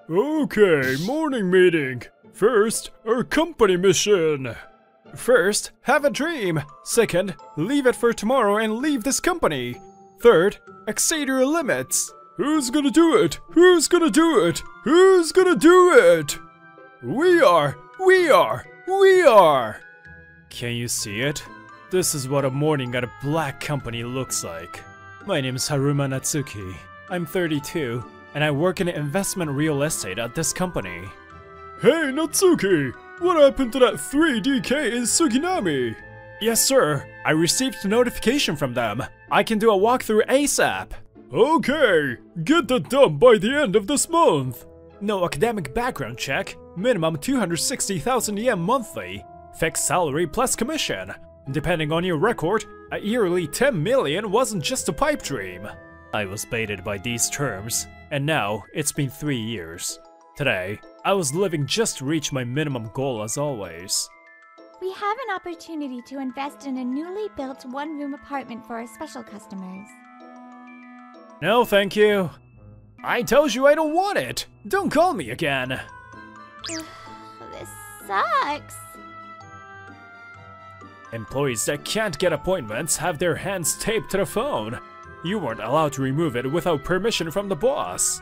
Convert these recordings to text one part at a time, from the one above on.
Okay, morning meeting. First, our company mission. First, have a dream. Second, leave it for tomorrow and leave this company. Third, exceed your limits. Who's gonna do it? Who's gonna do it? Who's gonna do it? We are! We are! We are! Can you see it? This is what a morning at a black company looks like. My name is Haruma Natsuki. I'm 32, and I work in investment real estate at this company. Hey Natsuki! What happened to that 3DK in Suginami? Yes sir, I received a notification from them. I can do a walkthrough ASAP. Okay, get that done by the end of this month. No academic background check, minimum 260,000 yen monthly, fixed salary plus commission. Depending on your record, a yearly 10 million wasn't just a pipe dream. I was baited by these terms, and now it's been 3 years. Today, I was living just to reach my minimum goal as always. We have an opportunity to invest in a newly built one-room apartment for our special customers. No, thank you. I told you I don't want it. Don't call me again. This sucks. Employees that can't get appointments have their hands taped to the phone. You weren't allowed to remove it without permission from the boss.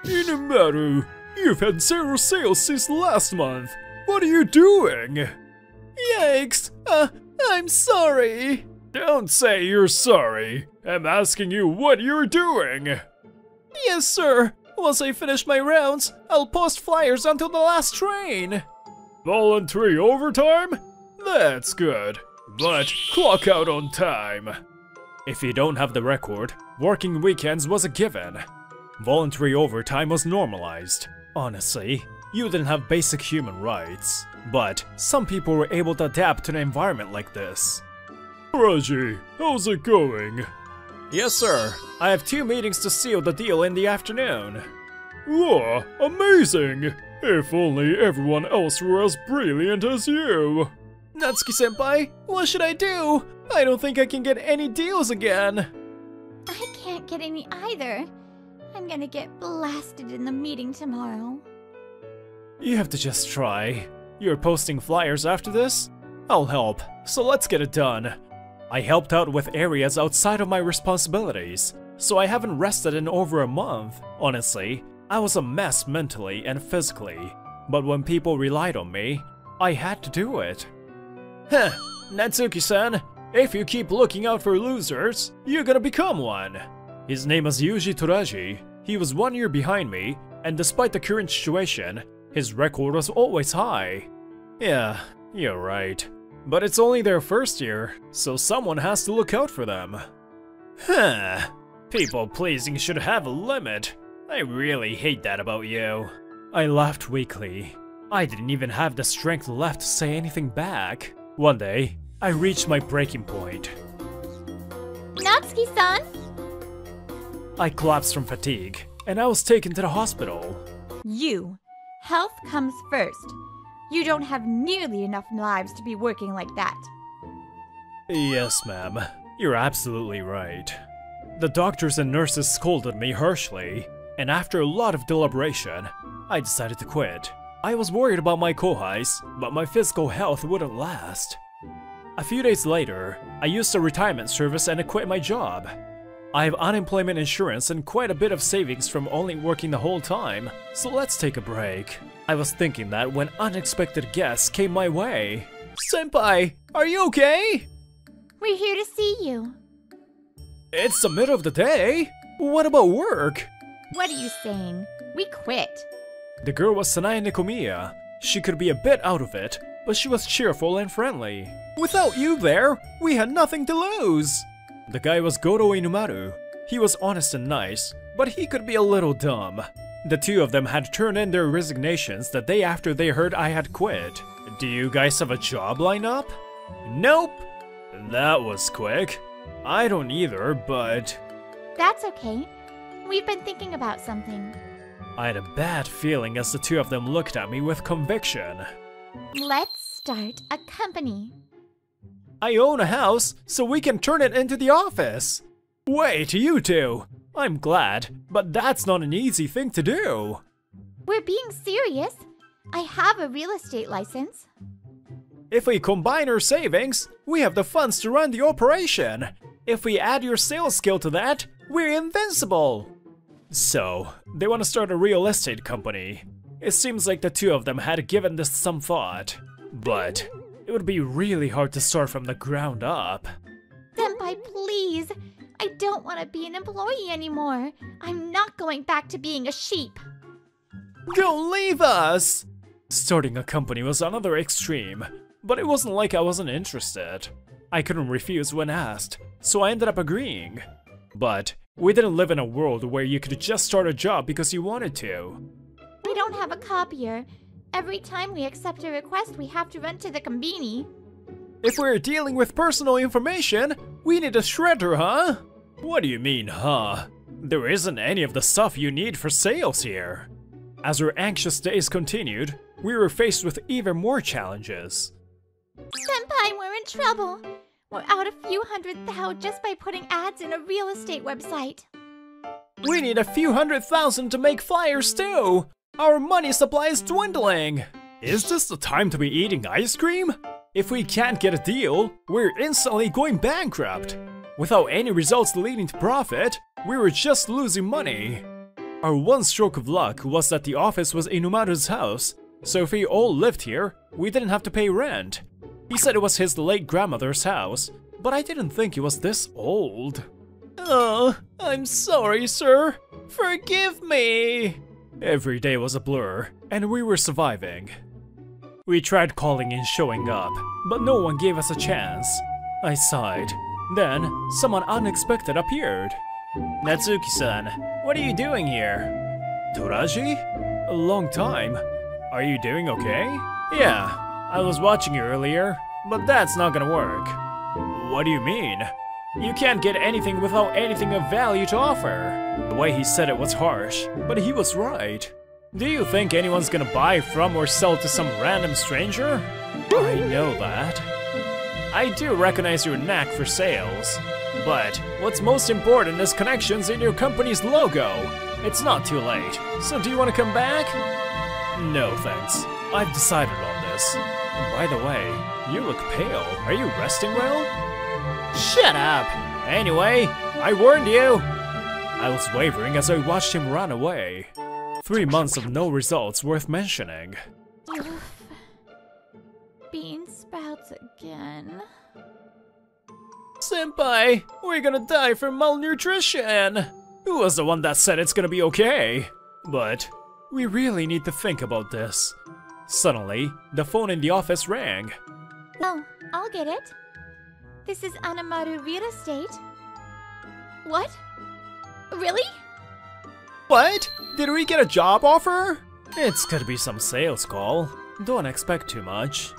Inimaru, you've had 0 sales since last month. What are you doing? Yikes! I'm sorry. Don't say you're sorry. I'm asking you what you're doing. Yes, sir. Once I finish my rounds, I'll post flyers until the last train. Voluntary overtime? That's good. But clock out on time. If you don't have the record, working weekends was a given. Voluntary overtime was normalized. Honestly, you didn't have basic human rights. But some people were able to adapt to an environment like this. Raji, how's it going? Yes, sir. I have 2 meetings to seal the deal in the afternoon. Whoa, amazing! If only everyone else were as brilliant as you. Natsuki-senpai, what should I do? I don't think I can get any deals again. I can't get any either. I'm gonna get blasted in the meeting tomorrow. You have to just try. You're posting flyers after this? I'll help, so let's get it done. I helped out with areas outside of my responsibilities, so I haven't rested in over a month. Honestly, I was a mess mentally and physically, but when people relied on me, I had to do it. Heh, Natsuki-san, if you keep looking out for losers, you're gonna become one. His name is Yuji Toraji. He was 1 year behind me, and despite the current situation, his record was always high. Yeah, you're right. But it's only their first year, so someone has to look out for them. Huh. People pleasing should have a limit. I really hate that about you. I laughed weakly. I didn't even have the strength left to say anything back. One day, I reached my breaking point. Natsuki-san? I collapsed from fatigue, and I was taken to the hospital. You. Health comes first. You don't have nearly enough lives to be working like that. Yes, ma'am. You're absolutely right. The doctors and nurses scolded me harshly, and after a lot of deliberation, I decided to quit. I was worried about my kohais, but my physical health wouldn't last. A few days later, I used a retirement service and I quit my job. I have unemployment insurance and quite a bit of savings from only working the whole time, so let's take a break. I was thinking that when unexpected guests came my way. Senpai, are you okay? We're here to see you. It's the middle of the day. What about work? What are you saying? We quit. The girl was Sanae Nekomiya. She could be a bit out of it, but she was cheerful and friendly. Without you there, we had nothing to lose. The guy was Goro Inumaru. He was honest and nice, but he could be a little dumb. The two of them had turned in their resignations the day after they heard I had quit. Do you guys have a job lined up? Nope. That was quick. I don't either, but... That's okay. We've been thinking about something. I had a bad feeling as the two of them looked at me with conviction. Let's start a company. I own a house, so we can turn it into the office. Wait, you two. I'm glad, but that's not an easy thing to do. We're being serious. I have a real estate license. If we combine our savings, we have the funds to run the operation. If we add your sales skill to that, we're invincible. So, they want to start a real estate company. It seems like the two of them had given this some thought. But it would be really hard to start from the ground up. Senpai, please. I don't want to be an employee anymore. I'm not going back to being a sheep. Go leave us! Starting a company was another extreme, but it wasn't like I wasn't interested. I couldn't refuse when asked, so I ended up agreeing. But we didn't live in a world where you could just start a job because you wanted to. We don't have a copier. Every time we accept a request, we have to run to the conveni. If we're dealing with personal information, we need a shredder, huh? What do you mean, huh? There isn't any of the stuff you need for sales here. As our anxious days continued, we were faced with even more challenges. Senpai, we're in trouble. We're out a few hundred thou just by putting ads in a real estate website. We need a few $100,000 to make flyers too! Our money supply is dwindling! Is this the time to be eating ice cream? If we can't get a deal, we're instantly going bankrupt. Without any results leading to profit, we were just losing money. Our one stroke of luck was that the office was Inumaru's house, so if we all lived here, we didn't have to pay rent. He said it was his late grandmother's house, but I didn't think it was this old. Oh, I'm sorry, sir. Forgive me. Every day was a blur, and we were surviving. We tried calling and showing up, but no one gave us a chance. I sighed. Then, someone unexpected appeared. Natsuki-san, what are you doing here? Toraji? A long time. Are you doing okay? Yeah, I was watching you earlier, but that's not gonna work. What do you mean? You can't get anything without anything of value to offer. The way he said it was harsh, but he was right. Do you think anyone's gonna buy from or sell to some random stranger? I know that. I do recognize your knack for sales, but what's most important is connections in your company's logo. It's not too late, so do you want to come back? No thanks, I've decided on this. And by the way, you look pale. Are you resting well? Shut up! Anyway, I warned you! I was wavering as I watched him run away. 3 months of no results worth mentioning. Bean sprouts again. Senpai, we're gonna die from malnutrition! Who was the one that said it's gonna be okay? But we really need to think about this. Suddenly, the phone in the office rang. Oh, I'll get it. This is Anamaru Real Estate. What? Really? What? Did we get a job offer? It's gotta be some sales call. Don't expect too much.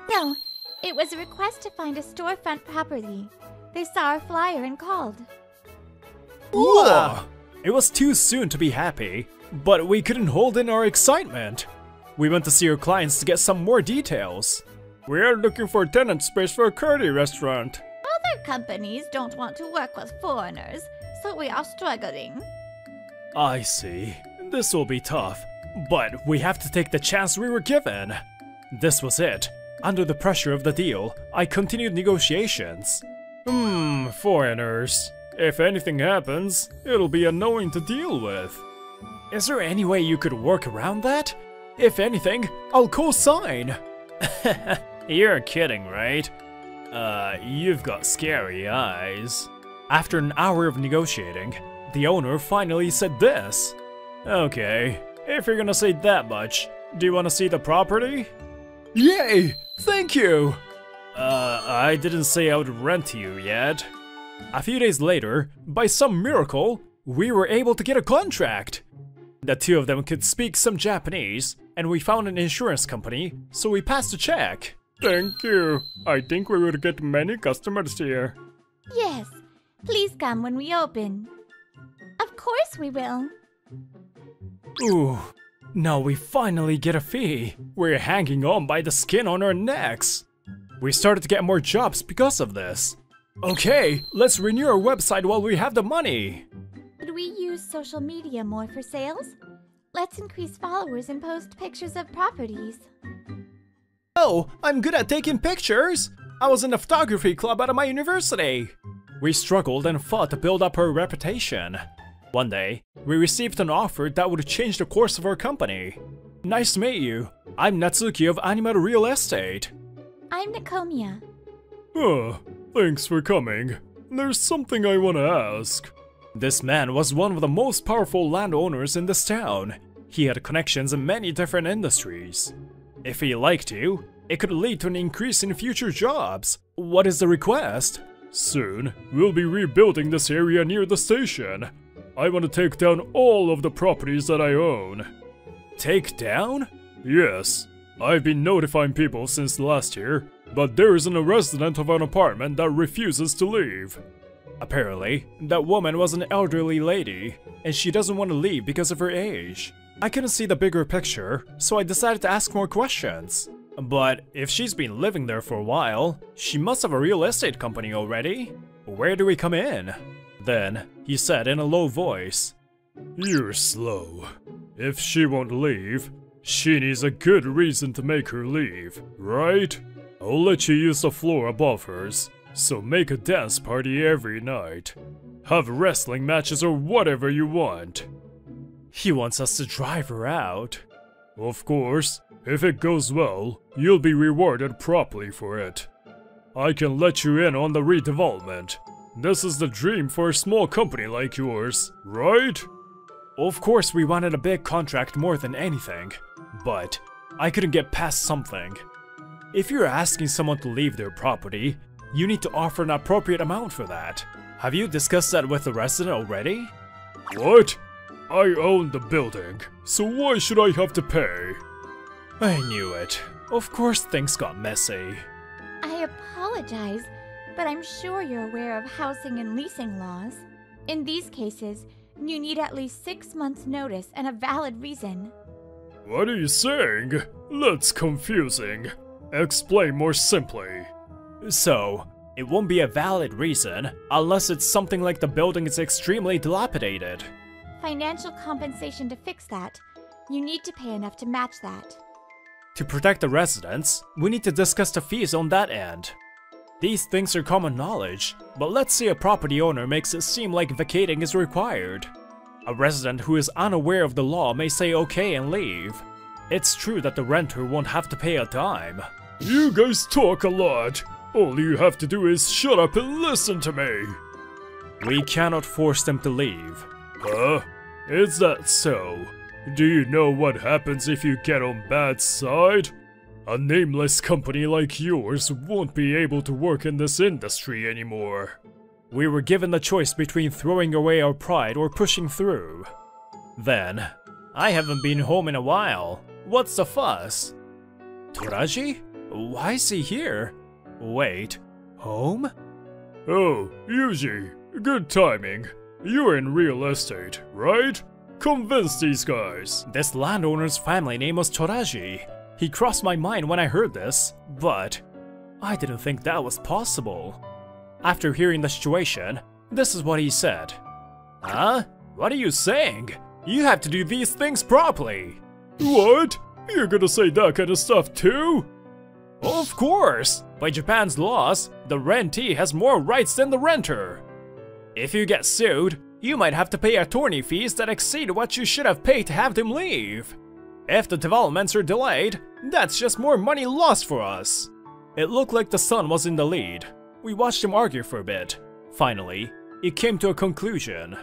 No, it was a request to find a storefront property. They saw our flyer and called. Whoa! It was too soon to be happy, but we couldn't hold in our excitement. We went to see our clients to get some more details. We are looking for tenant space for a curry restaurant. Other companies don't want to work with foreigners, so we are struggling. I see. This will be tough, but we have to take the chance we were given. This was it. Under the pressure of the deal, I continued negotiations. Foreigners. If anything happens, it'll be annoying to deal with. Is there any way you could work around that? If anything, I'll co-sign. You're kidding, right? You've got scary eyes. After an hour of negotiating, the owner finally said this. Okay, if you're gonna say that much, do you want to see the property? Yay! Thank you! I didn't say I would rent to you yet. A few days later, by some miracle, we were able to get a contract. The two of them could speak some Japanese, and we found an insurance company, so we passed a check. Thank you. I think we will get many customers here. Yes, please come when we open. Of course we will. Ooh, now we finally get a fee. We're hanging on by the skin on our necks. We started to get more jobs because of this. Okay, let's renew our website while we have the money. Should we use social media more for sales? Let's increase followers and post pictures of properties. Oh, I'm good at taking pictures! I was in the photography club at my university! We struggled and fought to build up our reputation. One day, we received an offer that would change the course of our company. Nice to meet you. I'm Natsuki of Anima Real Estate. I'm Nakomiya. Thanks for coming. There's something I want to ask. This man was one of the most powerful landowners in this town. He had connections in many different industries. If he liked you, it could lead to an increase in future jobs. What is the request? Soon, we'll be rebuilding this area near the station. I want to take down all of the properties that I own. Take down? Yes. I've been notifying people since last year, but there isn't a resident of an apartment that refuses to leave. Apparently, that woman was an elderly lady, and she doesn't want to leave because of her age. I couldn't see the bigger picture, so I decided to ask more questions. But if she's been living there for a while, she must have a real estate company already. Where do we come in? Then, he said in a low voice, "You're slow. If she won't leave, she needs a good reason to make her leave, right? I'll let you use the floor above hers, so make a dance party every night. Have wrestling matches or whatever you want." He wants us to drive her out. Of course, if it goes well, you'll be rewarded properly for it. I can let you in on the redevelopment. This is the dream for a small company like yours, right? Of course we wanted a big contract more than anything, but I couldn't get past something. If you're asking someone to leave their property, you need to offer an appropriate amount for that. Have you discussed that with the resident already? What? I own the building, so why should I have to pay? I knew it. Of course things got messy. I apologize, but I'm sure you're aware of housing and leasing laws. In these cases, you need at least 6 months' notice and a valid reason. What are you saying? That's confusing. Explain more simply. So, it won't be a valid reason unless it's something like the building is extremely dilapidated. Financial compensation to fix that. You need to pay enough to match that. To protect the residents, we need to discuss the fees on that end. These things are common knowledge, but let's say a property owner makes it seem like vacating is required. A resident who is unaware of the law may say okay and leave. It's true that the renter won't have to pay a dime. You guys talk a lot. All you have to do is shut up and listen to me. We cannot force them to leave. Huh? Is that so? Do you know what happens if you get on bad side? A nameless company like yours won't be able to work in this industry anymore. We were given the choice between throwing away our pride or pushing through. Then, I haven't been home in a while. What's the fuss? Toraji? Why is he here? Wait, home? Oh, Yuji, good timing. You're in real estate, right? Convince these guys. This landowner's family name was Toraji. He crossed my mind when I heard this, but I didn't think that was possible. After hearing the situation, this is what he said. Huh? What are you saying? You have to do these things properly. What? You're gonna say that kind of stuff too? Of course! By Japan's laws, the rentee has more rights than the renter. If you get sued, you might have to pay attorney fees that exceed what you should have paid to have them leave. If the developments are delayed, that's just more money lost for us. It looked like the son was in the lead. We watched him argue for a bit. Finally, it came to a conclusion.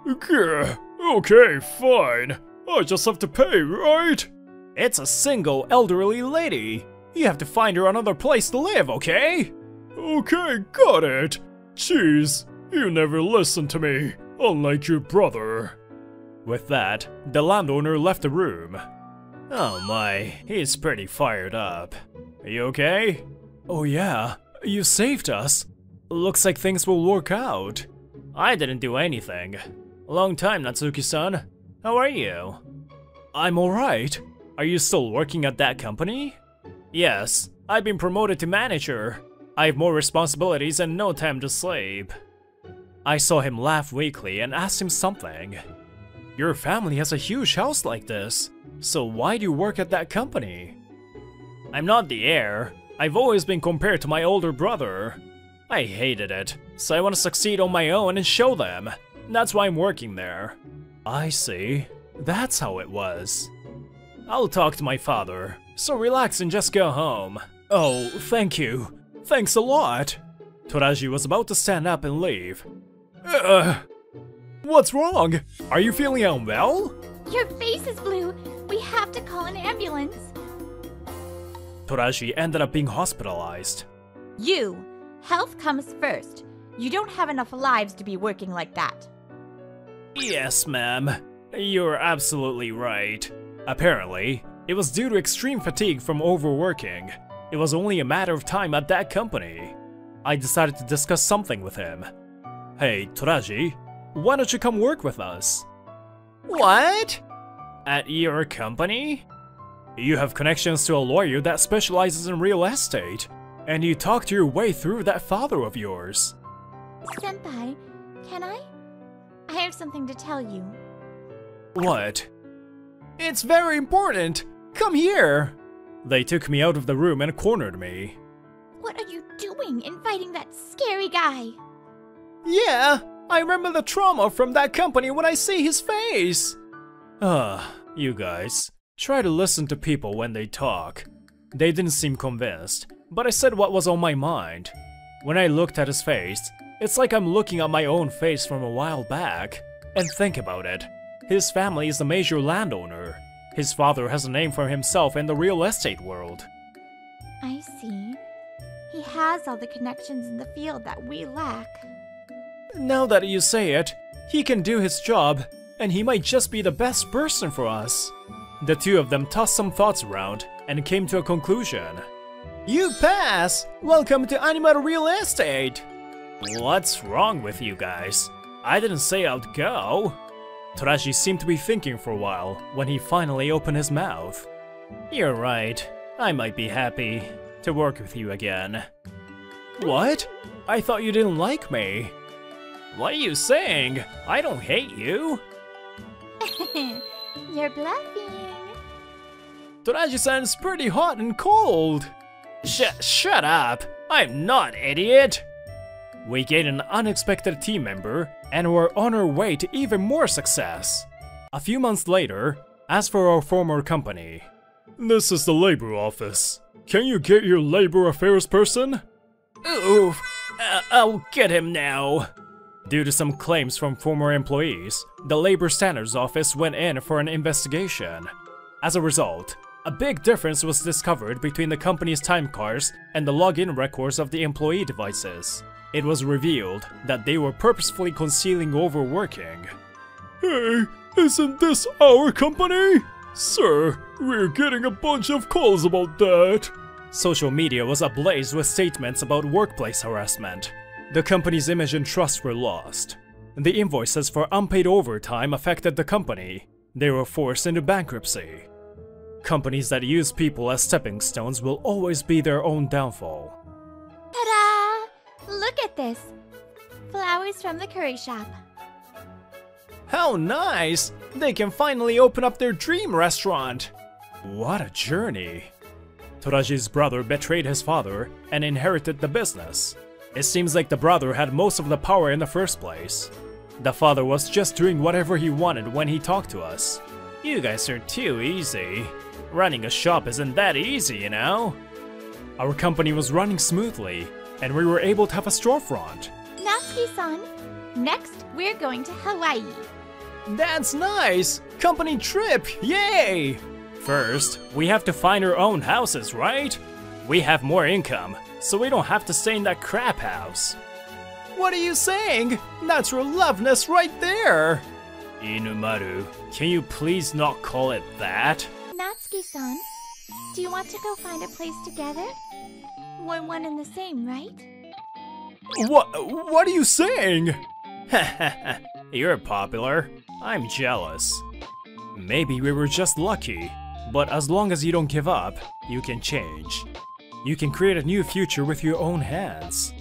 Okay, fine. I just have to pay, right? It's a single elderly lady. You have to find her another place to live, okay? Okay, got it. Jeez, you never listen to me, unlike your brother. With that, the landowner left the room. Oh my, he's pretty fired up. Are you okay? Oh yeah, you saved us. Looks like things will work out. I didn't do anything. Long time, Natsuki-san. How are you? I'm alright. Are you still working at that company? Yes, I've been promoted to manager. I have more responsibilities and no time to sleep. I saw him laugh weakly and asked him something. Your family has a huge house like this, so why do you work at that company? I'm not the heir. I've always been compared to my older brother. I hated it, so I want to succeed on my own and show them. That's why I'm working there. I see. That's how it was. I'll talk to my father, so relax and just go home. Oh, thank you. Thanks a lot. Toraji was about to stand up and leave. What's wrong? Are you feeling unwell? Your face is blue. We have to call an ambulance. Toraji ended up being hospitalized. You. Health comes first. You don't have enough lives to be working like that. Yes, ma'am. You're absolutely right. Apparently, it was due to extreme fatigue from overworking. It was only a matter of time at that company. I decided to discuss something with him. Hey, Toraji, why don't you come work with us? What? At your company? You have connections to a lawyer that specializes in real estate, and you talked your way through that father of yours. Senpai, can I? I have something to tell you. What? It's very important! Come here! They took me out of the room and cornered me. What are you doing, inviting that scary guy? Yeah, I remember the trauma from that company when I see his face! You guys, try to listen to people when they talk. They didn't seem convinced, but I said what was on my mind. When I looked at his face, it's like I'm looking at my own face from a while back. And think about it. His family is a major landowner. His father has a name for himself in the real estate world. I see. He has all the connections in the field that we lack. Now that you say it, he can do his job, and he might just be the best person for us. The two of them tossed some thoughts around and came to a conclusion. You pass! Welcome to Animal Real Estate! What's wrong with you guys? I didn't say I'd go. Toraji seemed to be thinking for a while when he finally opened his mouth. You're right. I might be happy to work with you again. What? I thought you didn't like me. What are you saying? I don't hate you. You're bluffing. Toraji sounds pretty hot and cold. Shut up. I'm not, idiot. We gained an unexpected team member and were on our way to even more success. A few months later, as for our former company. This is the labor office. Can you get your labor affairs person? Oof, I'll get him now. Due to some claims from former employees, the Labor Standards Office went in for an investigation. As a result, a big difference was discovered between the company's time cards and the login records of the employee devices. It was revealed that they were purposefully concealing overworking. Hey, isn't this our company? Sir, we're getting a bunch of calls about that. Social media was ablaze with statements about workplace harassment. The company's image and trust were lost. The invoices for unpaid overtime affected the company. They were forced into bankruptcy. Companies that use people as stepping stones will always be their own downfall. Ta-da! Look at this. Flowers from the curry shop. How nice! They can finally open up their dream restaurant! What a journey! Toraji's brother betrayed his father and inherited the business. It seems like the brother had most of the power in the first place. The father was just doing whatever he wanted when he talked to us. You guys are too easy. Running a shop isn't that easy, you know? Our company was running smoothly, and we were able to have a storefront. Natsuki-san, next we're going to Hawaii. That's nice! Company trip, yay! First, we have to find our own houses, right? We have more income, so we don't have to stay in that crap house. What are you saying? That's your loveness right there! Inumaru, can you please not call it that? Natsuki-san, do you want to go find a place together? We're one and the same, right? What are you saying? You're popular. I'm jealous. Maybe we were just lucky, but as long as you don't give up, you can change. You can create a new future with your own hands.